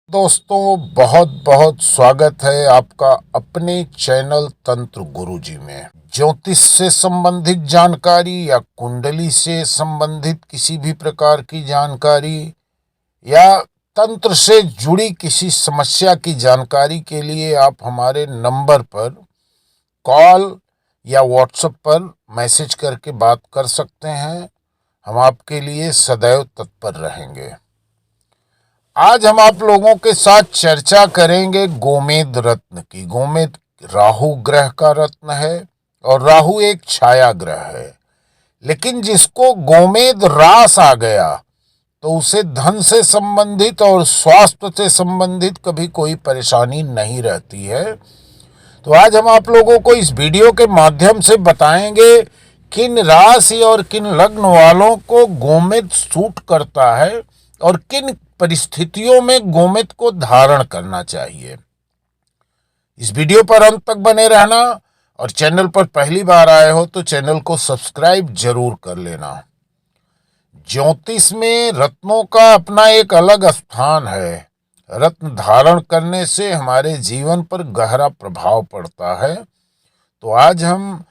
दोस्तों, बहुत बहुत स्वागत है आपका अपने चैनल तंत्र गुरुजी में। ज्योतिष से संबंधित जानकारी या कुंडली से संबंधित किसी भी प्रकार की जानकारी या तंत्र से जुड़ी किसी समस्या की जानकारी के लिए आप हमारे नंबर पर कॉल या व्हाट्सएप पर मैसेज करके बात कर सकते हैं। हम आपके लिए सदैव तत्पर रहेंगे। आज हम आप लोगों के साथ चर्चा करेंगे गोमेद रत्न की। गोमेद राहु ग्रह का रत्न है और राहु एक छाया ग्रह है, लेकिन जिसको गोमेद रास आ गया तो उसे धन से संबंधित और स्वास्थ्य से संबंधित कभी कोई परेशानी नहीं रहती है। तो आज हम आप लोगों को इस वीडियो के माध्यम से बताएंगे किन राशि और किन लग्न वालों को गोमेद सूट करता है और किन परिस्थितियों में गोमेद को धारण करना चाहिए। इस वीडियो पर अंत तक बने रहना और चैनल पर पहली बार आए हो तो चैनल को सब्सक्राइब जरूर कर लेना। ज्योतिष में रत्नों का अपना एक अलग स्थान है। रत्न धारण करने से हमारे जीवन पर गहरा प्रभाव पड़ता है। तो आज हम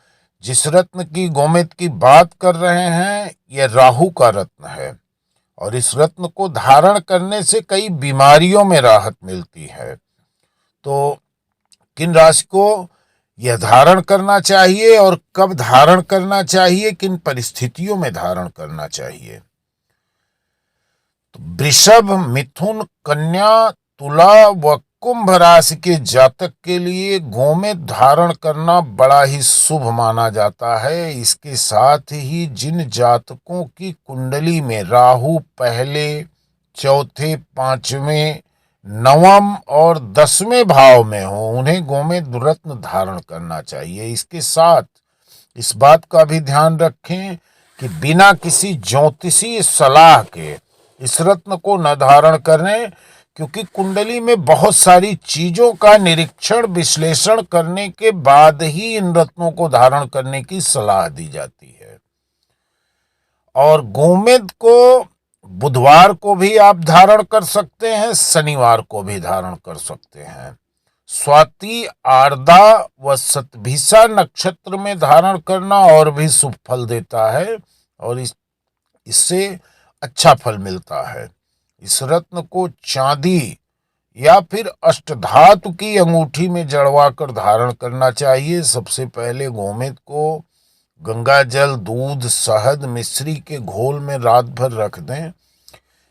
जिस रत्न की गोमेद की बात कर रहे हैं यह राहु का रत्न है और इस रत्न को धारण करने से कई बीमारियों में राहत मिलती है। तो किन राशि को यह धारण करना चाहिए और कब धारण करना चाहिए, किन परिस्थितियों में धारण करना चाहिए। तो वृषभ, मिथुन, कन्या, तुला व कुंभ राशि के जातक के लिए गोमेद धारण करना बड़ा ही शुभ माना जाता है। इसके साथ ही जिन जातकों की कुंडली में राहु पहले, चौथे, पांचवें, नवम और 10वें भाव में हो उन्हें गोमेद रत्न धारण करना चाहिए। इसके साथ इस बात का भी ध्यान रखें कि बिना किसी ज्योतिषीय सलाह के इस रत्न को न धारण करें, क्योंकि कुंडली में बहुत सारी चीजों का निरीक्षण विश्लेषण करने के बाद ही इन रत्नों को धारण करने की सलाह दी जाती है। और गोमेद को बुधवार को भी आप धारण कर सकते हैं, शनिवार को भी धारण कर सकते हैं। स्वाति, आर्द्रा व शतभिषा नक्षत्र में धारण करना और भी शुभ फल देता है और इससे अच्छा फल मिलता है। इस रत्न को चांदी या फिर अष्टधातु की अंगूठी में जड़वा कर धारण करना चाहिए। सबसे पहले गोमेद को गंगा जल, दूध, शहद, मिश्री के घोल में रात भर रख दें।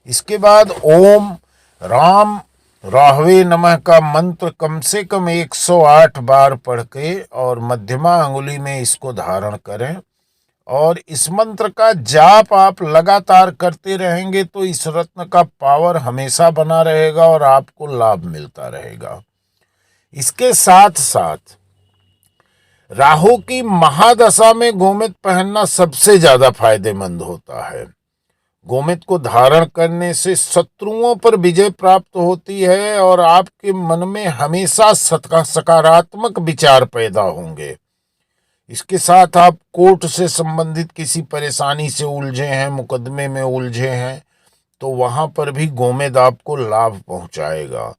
इसके बाद ओम राम राहवे नमः का मंत्र कम से कम 108 बार पढ़ के और मध्यमा अंगुली में इसको धारण करें और इस मंत्र का जाप आप लगातार करते रहेंगे तो इस रत्न का पावर हमेशा बना रहेगा और आपको लाभ मिलता रहेगा। इसके साथ साथ राहु की महादशा में गोमेद पहनना सबसे ज्यादा फायदेमंद होता है। गोमेद को धारण करने से शत्रुओं पर विजय प्राप्त होती है और आपके मन में हमेशा सकारात्मक विचार पैदा होंगे। इसके साथ आप कोर्ट से संबंधित किसी परेशानी से उलझे हैं, मुकदमे में उलझे हैं, तो वहां पर भी गोमेद आपको लाभ पहुंचाएगा।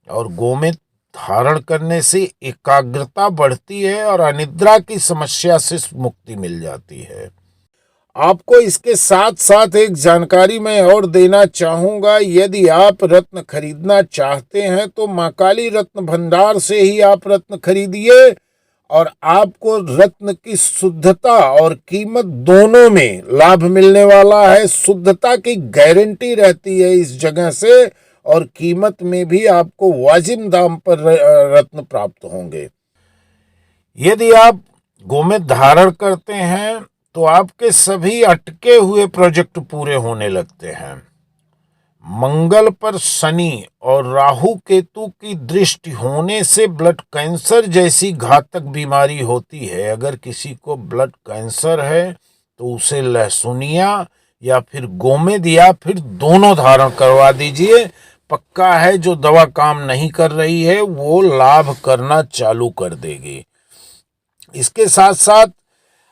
और गोमेद धारण करने से एकाग्रता बढ़ती है और अनिद्रा की समस्या से मुक्ति मिल जाती है। आपको इसके साथ साथ एक जानकारी मैं और देना चाहूंगा। यदि आप रत्न खरीदना चाहते हैं तो मां काली रत्न भंडार से ही आप रत्न खरीदिए और आपको रत्न की शुद्धता और कीमत दोनों में लाभ मिलने वाला है। शुद्धता की गारंटी रहती है इस जगह से और कीमत में भी आपको वाजिब दाम पर रत्न प्राप्त होंगे। यदि आप गोमेद धारण करते हैं तो आपके सभी अटके हुए प्रोजेक्ट पूरे होने लगते हैं। मंगल पर शनि और राहु केतु की दृष्टि होने से ब्लड कैंसर जैसी घातक बीमारी होती है। अगर किसी को ब्लड कैंसर है तो उसे लहसुनिया या फिर गोमेद या फिर दोनों धारण करवा दीजिए। पक्का है जो दवा काम नहीं कर रही है वो लाभ करना चालू कर देगी। इसके साथ साथ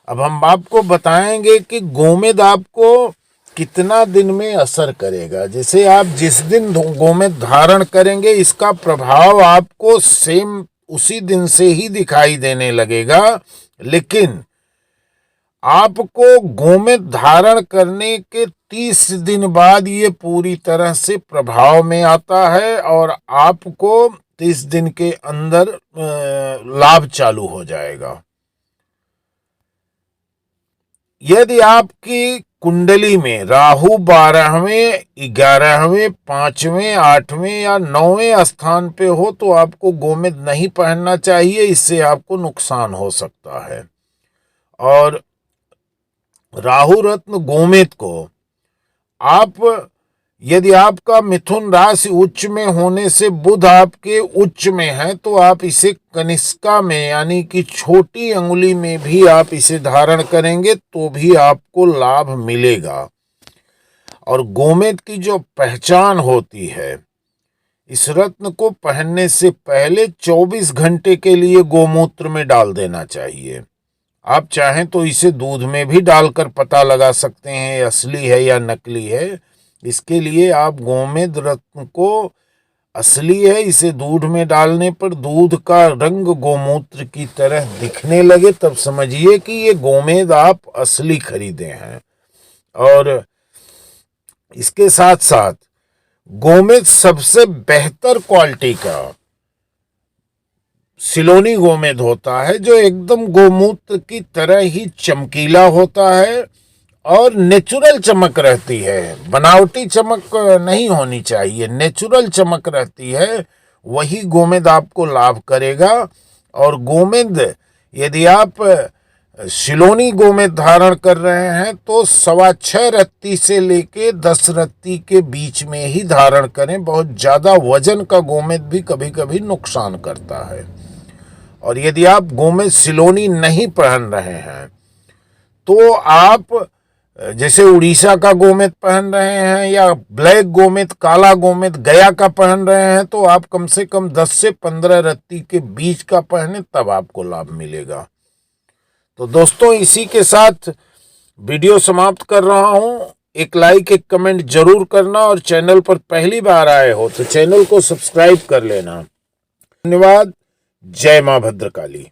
अब हम आपको बताएंगे कि गोमेद आपको कितना दिन में असर करेगा। जैसे आप जिस दिन गोमेद धारण करेंगे इसका प्रभाव आपको सेम उसी दिन से ही दिखाई देने लगेगा, लेकिन आपको गोमेद धारण करने के 30 दिन बाद ये पूरी तरह से प्रभाव में आता है और आपको 30 दिन के अंदर लाभ चालू हो जाएगा। यदि आपकी कुंडली में राहु 12वें, 11वें, 5वें, 8वें या 9वें स्थान पे हो तो आपको गोमेद नहीं पहनना चाहिए, इससे आपको नुकसान हो सकता है। और राहु रत्न गोमेद को आप, यदि आपका मिथुन राशि उच्च में होने से बुध आपके उच्च में है तो आप इसे कनिष्का में यानी कि छोटी अंगुली में भी आप इसे धारण करेंगे तो भी आपको लाभ मिलेगा। और गोमेद की जो पहचान होती है, इस रत्न को पहनने से पहले 24 घंटे के लिए गोमूत्र में डाल देना चाहिए। आप चाहें तो इसे दूध में भी डालकर पता लगा सकते हैं असली है या नकली है। इसके लिए आप गोमेद रत्न को असली है इसे दूध में डालने पर दूध का रंग गोमूत्र की तरह दिखने लगे तब समझिए कि ये गोमेद आप असली खरीदे हैं। और इसके साथ साथ गोमेद सबसे बेहतर क्वालिटी का सिलोनी गोमेद होता है जो एकदम गोमूत्र की तरह ही चमकीला होता है और नेचुरल चमक रहती है। बनावटी चमक नहीं होनी चाहिए, नेचुरल चमक रहती है, वही गोमेद आपको लाभ करेगा। और गोमेद यदि आप सिलोनी गोमेद धारण कर रहे हैं तो 6.25 रत्ती से लेके 10 रत्ती के बीच में ही धारण करें। बहुत ज़्यादा वजन का गोमेद भी कभी कभी नुकसान करता है। और यदि आप गोमेद सिलोनी नहीं पहन रहे हैं तो आप जैसे उड़ीसा का गोमेद पहन रहे हैं या ब्लैक गोमेद, काला गोमेद गया का पहन रहे हैं तो आप कम से कम 10 से 15 रत्ती के बीच का पहने तब आपको लाभ मिलेगा। तो दोस्तों इसी के साथ वीडियो समाप्त कर रहा हूं। एक लाइक, एक कमेंट जरूर करना और चैनल पर पहली बार आए हो तो चैनल को सब्सक्राइब कर लेना। धन्यवाद। जय मां भद्रकाली।